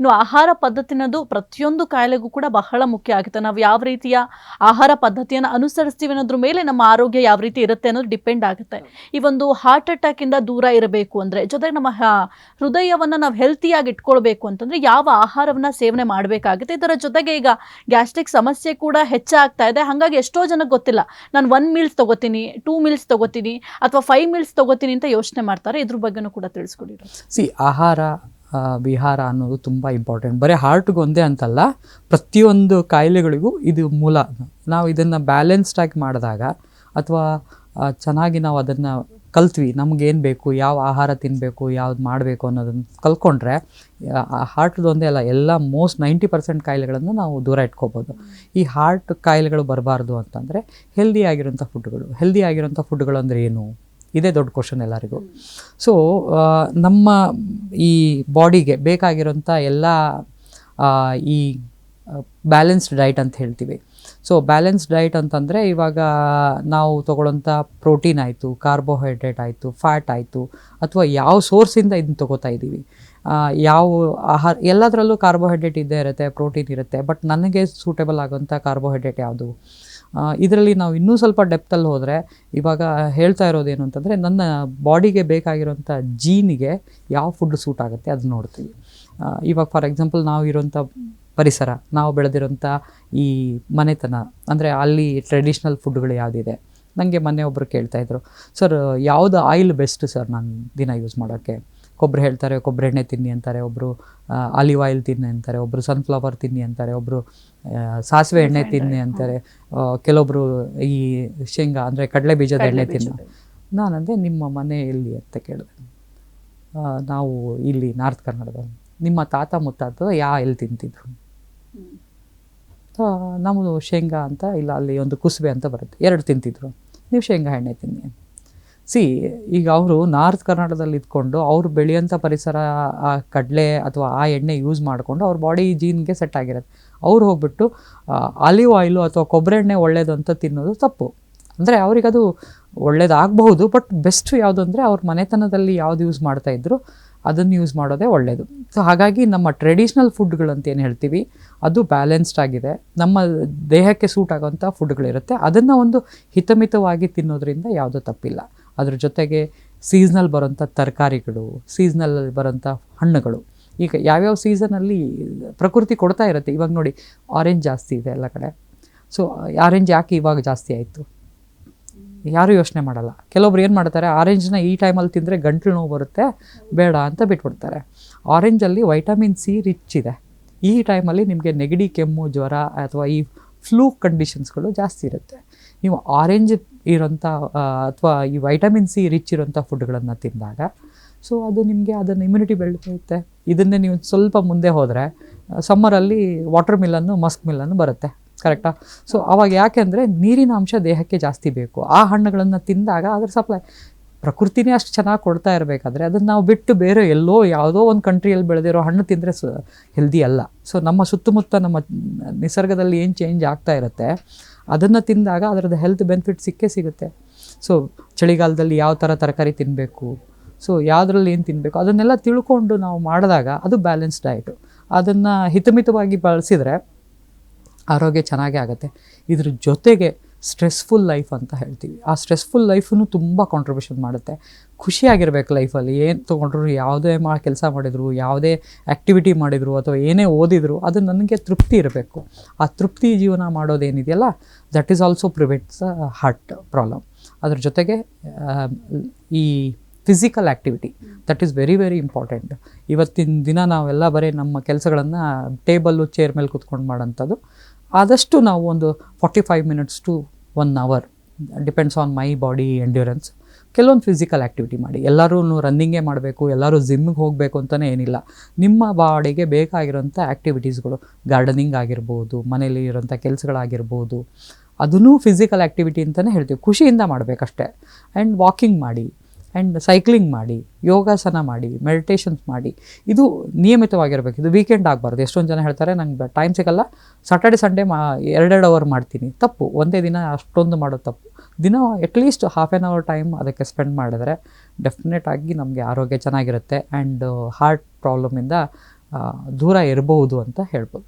ಇನ್ನು ಆಹಾರ ಪದ್ಧತಿನದು ಪ್ರತಿಯೊಂದು ಕಾಯಿಲೆಗೂ ಕೂಡ ಬಹಳ ಮುಖ್ಯ ಆಗುತ್ತೆ. ನಾವು ಯಾವ ರೀತಿಯ ಆಹಾರ ಪದ್ಧತಿಯನ್ನು ಅನುಸರಿಸ್ತೀವಿ ಅನ್ನೋದ್ರ ಮೇಲೆ ನಮ್ಮ ಆರೋಗ್ಯ ಯಾವ ರೀತಿ ಇರುತ್ತೆ ಅನ್ನೋದು ಡಿಪೆಂಡ್ ಆಗುತ್ತೆ. ಈ ಒಂದು ಹಾರ್ಟ್ ಅಟ್ಯಾಕ್ ಇಂದ ದೂರ ಇರಬೇಕು ಅಂದ್ರೆ, ಜೊತೆಗೆ ನಮ್ಮ ಹೃದಯವನ್ನ ನಾವು ಹೆಲ್ತಿಯಾಗಿ ಇಟ್ಕೊಳ್ಬೇಕು ಅಂತಂದ್ರೆ ಯಾವ ಆಹಾರವನ್ನ ಸೇವನೆ ಮಾಡಬೇಕಾಗುತ್ತೆ. ಇದರ ಜೊತೆಗೆ ಈಗ ಗ್ಯಾಸ್ಟ್ರಿಕ್ ಸಮಸ್ಯೆ ಕೂಡ ಹೆಚ್ಚಾಗ್ತಾ ಇದೆ. ಹಾಗಾಗಿ ಎಷ್ಟೋ ಜನಕ್ಕೆ ಗೊತ್ತಿಲ್ಲ, ನಾನು 1 ಮೀಲ್ಸ್ ತಗೋತೀನಿ, 2 ಮೀಲ್ಸ್ ತಗೋತೀನಿ ಅಥವಾ 5 ಮೀಲ್ಸ್ ತಗೋತೀನಿ ಅಂತ ಯೋಚನೆ ಮಾಡ್ತಾರೆ. ಇದ್ರ ಬಗ್ಗೆನೂ ಕೂಡ ತಿಳಿಸ್ಕೊಡಿ. ಆಹಾರ ವಿಹಾರ ಅನ್ನೋದು ತುಂಬ ಇಂಪಾರ್ಟೆಂಟ್. ಬರೀ ಹಾರ್ಟ್ಗೆ ಒಂದೇ ಅಂತಲ್ಲ, ಪ್ರತಿಯೊಂದು ಕಾಯಿಲೆಗಳಿಗೂ ಇದು ಮೂಲ. ನಾವು ಇದನ್ನು ಬ್ಯಾಲೆನ್ಸ್ಡಾಗಿ ಮಾಡಿದಾಗ ಅಥವಾ ಚೆನ್ನಾಗಿ ನಾವು ಅದನ್ನು ಕಲ್ತ್ವಿ, ನಮಗೇನು ಬೇಕು, ಯಾವ ಆಹಾರ ತಿನ್ನಬೇಕು, ಯಾವ್ದು ಮಾಡಬೇಕು ಅನ್ನೋದನ್ನು ಕಲ್ತ್ಕೊಂಡ್ರೆ ಹಾರ್ಟ್ದು ಒಂದೇ ಅಲ್ಲ, ಎಲ್ಲ ಮೋಸ್ಟ್ 90% ಕಾಯಿಲೆಗಳನ್ನು ನಾವು ದೂರ ಇಟ್ಕೋಬೋದು. ಈ ಹಾರ್ಟ್ ಕಾಯಿಲೆಗಳು ಬರಬಾರ್ದು ಅಂತಂದರೆ ಹೆಲ್ದಿ ಆಗಿರೋಂಥ ಫುಡ್ಗಳು ಅಂದರೆ ಏನು, ಇದೇ ದೊಡ್ಡ ಕ್ವಶನ್ ಎಲ್ಲರಿಗೂ. ಸೊ ನಮ್ಮ ಈ ಬಾಡಿಗೆ ಬೇಕಾಗಿರೋಂಥ ಎಲ್ಲ ಈ ಬ್ಯಾಲೆನ್ಸ್ಡ್ ಡಯಟ್ ಅಂತ ಹೇಳ್ತೀವಿ. ಸೊ ಬ್ಯಾಲೆನ್ಸ್ಡ್ ಡಯಟ್ ಅಂತಂದರೆ ಇವಾಗ ನಾವು ತೊಗೊಳ್ಳೋಂಥ ಪ್ರೋಟೀನ್ ಆಯಿತು, ಕಾರ್ಬೋಹೈಡ್ರೇಟ್ ಆಯಿತು, ಫ್ಯಾಟ್ ಆಯಿತು, ಅಥವಾ ಯಾವ ಸೋರ್ಸಿಂದ ಇದನ್ನು ತೊಗೋತಾ ಇದ್ದೀವಿ, ಯಾವ ಆಹಾರ, ಎಲ್ಲದರಲ್ಲೂ ಕಾರ್ಬೋಹೈಡ್ರೇಟ್ ಇದ್ದೇ ಇರುತ್ತೆ, ಪ್ರೋಟೀನ್ ಇರುತ್ತೆ. ಬಟ್ ನನಗೆ ಸೂಟೇಬಲ್ ಆಗೋಂಥ ಕಾರ್ಬೋಹೈಡ್ರೇಟ್ ಯಾವುದು, ಇದರಲ್ಲಿ ನಾವು ಇನ್ನೂ ಸ್ವಲ್ಪ ಡೆಪ್ತಲ್ಲಿ ಹೋದರೆ ಇವಾಗ ಹೇಳ್ತಾ ಇರೋದೇನು ಅಂತಂದರೆ, ನನ್ನ ಬಾಡಿಗೆ ಬೇಕಾಗಿರೋಂಥ ಜೀನಿಗೆ ಯಾವ ಫುಡ್ ಸೂಟ್ ಆಗುತ್ತೆ ಅದು ನೋಡ್ತೀವಿ. ಇವಾಗ ಫಾರ್ ಎಕ್ಸಾಂಪಲ್ ನಾವು ಇರೋಂಥ ಪರಿಸರ, ನಾವು ಬೆಳೆದಿರೋಂಥ ಈ ಮನೆತನ, ಅಂದರೆ ಅಲ್ಲಿ ಟ್ರೆಡಿಷ್ನಲ್ ಫುಡ್ಗಳು ಯಾವುದಿದೆ. ನನಗೆ ಮೊನ್ನೆ ಒಬ್ಬರು ಕೇಳ್ತಾಯಿದ್ರು, ಸರ್ ಯಾವುದು ಆಯಿಲ್ ಬೆಸ್ಟ್ ಸರ್ ನಾನು ದಿನ ಯೂಸ್ ಮಾಡೋಕ್ಕೆ? ಒಬ್ಬರು ಹೇಳ್ತಾರೆ ಕೊಬ್ಬರಿ ಎಣ್ಣೆ ತಿನ್ನಿ ಅಂತಾರೆ, ಒಬ್ಬರು ಆಲಿವ್ ಆಯಿಲ್ ತಿನ್ನಿ ಅಂತಾರೆ, ಒಬ್ಬರು ಸನ್ಫ್ಲವರ್ ತಿನ್ನಿ ಅಂತಾರೆ, ಒಬ್ಬರು ಸಾಸಿವೆ ಎಣ್ಣೆ ತಿನ್ನಿ ಅಂತಾರೆ, ಕೆಲವೊಬ್ಬರು ಈ ಶೇಂಗಾ ಅಂದರೆ ಕಡಲೆ ಬೀಜದ ಎಣ್ಣೆ ತಿನ್ನು. ನಾನಂದರೆ ನಿಮ್ಮ ಮನೆ ಎಲ್ಲಿ ಅಂತ ಕೇಳಿದೆ. ನಾವು ಇಲ್ಲಿ ನಾರ್ತ್ ಕರ್ನಾಟಕದಲ್ಲಿ. ನಿಮ್ಮ ತಾತ ಮುತ್ತಾತ ಯಾವ ಎಲ್ಲಿ ತಿಂತಿದ್ರು? ನಮ್ಮದು ಶೇಂಗಾ ಅಂತ, ಇಲ್ಲ ಅಲ್ಲಿ ಒಂದು ಕುಸುಬೆ ಅಂತ ಬರುತ್ತೆ, 2 ತಿಂತಿದ್ರು. ನೀವು ಶೇಂಗಾ ಎಣ್ಣೆ ತಿನ್ನಿ. ಈಗ ಅವರು ನಾರ್ತ್ ಕರ್ನಾಟಕದಲ್ಲಿ ಇದ್ಕೊಂಡು ಅವ್ರು ಬೆಳೆಯೋಂಥ ಪರಿಸರ, ಆ ಕಡಲೆ ಅಥವಾ ಆ ಎಣ್ಣೆ ಯೂಸ್ ಮಾಡಿಕೊಂಡು ಅವ್ರ ಬಾಡಿ ಜೀನ್ಗೆ ಸೆಟ್ ಆಗಿರುತ್ತೆ. ಅವ್ರು ಹೋಗ್ಬಿಟ್ಟು ಆಲಿವ್ ಆಯಿಲು ಅಥವಾ ಕೊಬ್ಬರಿ ಎಣ್ಣೆ ಒಳ್ಳೇದು ಅಂತ ತಿನ್ನೋದು ತಪ್ಪು. ಅಂದರೆ ಅವ್ರಿಗದು ಒಳ್ಳೇದಾಗಬಹುದು, ಬಟ್ ಬೆಸ್ಟ್ ಯಾವುದು ಅಂದರೆ ಅವ್ರ ಮನೆತನದಲ್ಲಿ ಯಾವುದು ಯೂಸ್ ಮಾಡ್ತಾಯಿದ್ರು ಅದನ್ನು ಯೂಸ್ ಮಾಡೋದೇ ಒಳ್ಳೆಯದು. ಸೊ ಹಾಗಾಗಿ ನಮ್ಮ ಟ್ರೆಡಿಷ್ನಲ್ ಫುಡ್ಗಳಂತ ಏನು ಹೇಳ್ತೀವಿ ಅದು ಬ್ಯಾಲೆನ್ಸ್ಡ್ ಆಗಿದೆ, ನಮ್ಮ ದೇಹಕ್ಕೆ ಸೂಟ್ ಆಗೋಂಥ ಫುಡ್ಗಳಿರುತ್ತೆ. ಅದನ್ನು ಒಂದು ಹಿತಮಿತವಾಗಿ ತಿನ್ನೋದ್ರಿಂದ ಯಾವುದೂ ತಪ್ಪಿಲ್ಲ. ಅದ್ರ ಜೊತೆಗೆ ಸೀಸ್ನಲ್ ಬರೋಂಥ ತರಕಾರಿಗಳು, ಸೀಸ್ನಲ್ಲಿ ಬರೋಂಥ ಹಣ್ಣುಗಳು, ಈಗ ಯಾವ್ಯಾವ ಸೀಸನಲ್ಲಿ ಪ್ರಕೃತಿ ಕೊಡ್ತಾ ಇರುತ್ತೆ. ಇವಾಗ ನೋಡಿ, ಆರೆಂಜ್ ಜಾಸ್ತಿ ಇದೆ ಎಲ್ಲ ಕಡೆ. ಸೊ ಆರೆಂಜ್ ಯಾಕೆ ಇವಾಗ ಜಾಸ್ತಿ ಆಯಿತು ಯಾರೂ ಯೋಚನೆ ಮಾಡಲ್ಲ. ಕೆಲವೊಬ್ರು ಏನು ಮಾಡ್ತಾರೆ, ಆರೆಂಜ್ನ ಈ ಟೈಮಲ್ಲಿ ತಿಂದರೆ ಗಂಟ್ಲು ನೋವು ಬರುತ್ತೆ ಬೇಡ ಅಂತ ಬಿಟ್ಬಿಡ್ತಾರೆ. ಆರೆಂಜಲ್ಲಿ ವೈಟಮಿನ್ ಸಿ ರಿಚ್ ಇದೆ. ಈ ಟೈಮಲ್ಲಿ ನಿಮಗೆ ನೆಗಡಿ, ಕೆಮ್ಮು, ಜ್ವರ ಅಥವಾ ಈ ಫ್ಲೂ ಕಂಡೀಷನ್ಸ್ಗಳು ಜಾಸ್ತಿ ಇರುತ್ತೆ. ನೀವು ಆರೆಂಜ್ ಇರೋಂಥ ಅಥವಾ ಈ ವೈಟಮಿನ್ ಸಿ ರಿಚ್ ಇರೋಂಥ ಫುಡ್ಗಳನ್ನು ತಿಂದಾಗ ಸೊ ಅದು ನಿಮಗೆ ಅದನ್ನು ಇಮ್ಯುನಿಟಿ ಬೆಳೆಯುತ್ತೆ. ಇದನ್ನೇ ನೀವು ಸ್ವಲ್ಪ ಮುಂದೆ ಹೋದರೆ ಸಮ್ಮರಲ್ಲಿ ವಾಟರ್ ಮಿಲನ್ನು, ಮಸ್ಕ್ ಮಿಲನ್ನು ಬರುತ್ತೆ, ಕರೆಕ್ಟಾ? ಸೊ ಅವಾಗ ಯಾಕೆ ಅಂದರೆ ನೀರಿನ ಅಂಶ ದೇಹಕ್ಕೆ ಜಾಸ್ತಿ ಬೇಕು. ಆ ಹಣ್ಣುಗಳನ್ನು ತಿಂದಾಗ ಅದ್ರ ಸಪ್ಲೈ ಪ್ರಕೃತಿನೇ ಅಷ್ಟು ಚೆನ್ನಾಗಿ ಕೊಡ್ತಾ ಇರಬೇಕಾದ್ರೆ ಅದನ್ನು ನಾವು ಬಿಟ್ಟು ಬೇರೆ ಎಲ್ಲೋ ಯಾವುದೋ ಒಂದು ಕಂಟ್ರಿಯಲ್ಲಿ ಬೆಳೆದಿರೋ ಹಣ್ಣು ತಿಂದರೆ ಹೆಲ್ದಿ ಅಲ್ಲ. ಸೊ ನಮ್ಮ ಸುತ್ತಮುತ್ತ ನಮ್ಮ ನಿಸರ್ಗದಲ್ಲಿ ಏನು ಚೇಂಜ್ ಆಗ್ತಾ ಇರುತ್ತೆ ಅದನ್ನು ತಿಂದಾಗ ಅದರದ್ದು ಹೆಲ್ತ್ ಬೆನಿಫಿಟ್ ಸಿಗುತ್ತೆ. ಸೊ ಚಳಿಗಾಲದಲ್ಲಿ ಯಾವ ಥರ ತರಕಾರಿ ತಿನ್ನಬೇಕು, ಸೊ ಯಾವುದ್ರಲ್ಲಿ ಏನು ತಿನ್ನಬೇಕು ಅದನ್ನೆಲ್ಲ ತಿಳ್ಕೊಂಡು ನಾವು ಮಾಡಿದಾಗ ಅದು ಬ್ಯಾಲೆನ್ಸ್ ಡಯಟು. ಅದನ್ನು ಹಿತಮಿತವಾಗಿ ಬಳಸಿದರೆ ಆರೋಗ್ಯ ಚೆನ್ನಾಗೇ ಆಗುತ್ತೆ. ಇದ್ರ ಜೊತೆಗೆ ಸ್ಟ್ರೆಸ್ಫುಲ್ ಲೈಫ್ ಅಂತ ಹೇಳ್ತೀವಿ. ಆ ಸ್ಟ್ರೆಸ್ಫುಲ್ ಲೈಫನ್ನು ತುಂಬ ಕಾಂಟ್ರಿಬ್ಯೂಷನ್ ಮಾಡುತ್ತೆ. ಖುಷಿಯಾಗಿರ್ಬೇಕು ಲೈಫಲ್ಲಿ. ಏನು ತೊಗೊಂಡ್ರು, ಯಾವುದೇ ಕೆಲಸ ಮಾಡಿದ್ರು, ಯಾವುದೇ ಆ್ಯಕ್ಟಿವಿಟಿ ಮಾಡಿದರು ಅಥವಾ ಏನೇ ಓದಿದ್ರು ಅದು ನನಗೆ ತೃಪ್ತಿ ಇರಬೇಕು. ಆ ತೃಪ್ತಿ ಜೀವನ ಮಾಡೋದೇನಿದೆಯಲ್ಲ that is also prevents heart problem. ಅದ್ರ ಜೊತೆಗೆ ಈ physical activity that is very very important. ಇವತ್ತಿನ ದಿನ ನಾವೆಲ್ಲ ಬರೀ ನಮ್ಮ ಕೆಲಸಗಳನ್ನು ಟೇಬಲ್ಲು, ಚೇರ್ ಮೇಲೆ ಕೂತ್ಕೊಂಡು ಮಾಡೋಂಥದ್ದು. ಆದಷ್ಟು ನಾವು ಒಂದು 45 minutes to 1 hour, depends on my body endurance, ಕೆಲವೊಂದು ಫಿಸಿಕಲ್ ಆ್ಯಕ್ಟಿವಿಟಿ ಮಾಡಿ. ಎಲ್ಲರೂ ರನ್ನಿಂಗೇ ಮಾಡಬೇಕು, ಎಲ್ಲರೂ ಜಿಮ್ಗೆ ಹೋಗಬೇಕು ಅಂತಲೇ ಏನಿಲ್ಲ. ನಿಮ್ಮ ಬಾಡಿಗೆ ಬೇಕಾಗಿರೋಂಥ ಆ್ಯಕ್ಟಿವಿಟೀಸ್ಗಳು, ಗಾರ್ಡನಿಂಗ್ ಆಗಿರ್ಬೋದು, ಮನೇಲಿ ಇರೋಂಥ ಕೆಲಸಗಳಾಗಿರ್ಬೋದು, ಅದನ್ನೂ ಫಿಸಿಕಲ್ ಆ್ಯಕ್ಟಿವಿಟಿ ಅಂತಲೇ ಹೇಳ್ತೀವಿ. ಖುಷಿಯಿಂದ ಮಾಡಬೇಕಷ್ಟೆ. ಆ್ಯಂಡ್ ವಾಕಿಂಗ್ ಮಾಡಿ, ಆ್ಯಂಡ್ ಸೈಕ್ಲಿಂಗ್ ಮಾಡಿ, ಯೋಗಾಸನ ಮಾಡಿ, ಮೆಡಿಟೇಷನ್ಸ್ ಮಾಡಿ. ಇದು ನಿಯಮಿತವಾಗಿರಬೇಕು. ಇದು ವೀಕೆಂಡ್ ಆಗಬಾರ್ದು. ಎಷ್ಟೊಂದು ಜನ ಹೇಳ್ತಾರೆ ನಂಗೆ ಟೈಮ್ ಸಿಗಲ್ಲ, ಸಾಟರ್ಡೆ ಸಂಡೇ 2 ಅವರ್ ಮಾಡ್ತೀನಿ. ತಪ್ಪು. ಒಂದೇ ದಿನ ಅಷ್ಟೊಂದು ಮಾಡೋದು ತಪ್ಪು. ದಿನ at least half an hour time ಅದಕ್ಕೆ ಸ್ಪೆಂಡ್ ಮಾಡಿದ್ರೆ ಡೆಫಿನೆಟಾಗಿ ನಮಗೆ ಆರೋಗ್ಯ ಚೆನ್ನಾಗಿರುತ್ತೆ. ಆ್ಯಂಡ್ ಹಾರ್ಟ್ ಪ್ರಾಬ್ಲಮಿಂದ ದೂರ ಇರಬಹುದು ಅಂತ ಹೇಳ್ಬೋದು.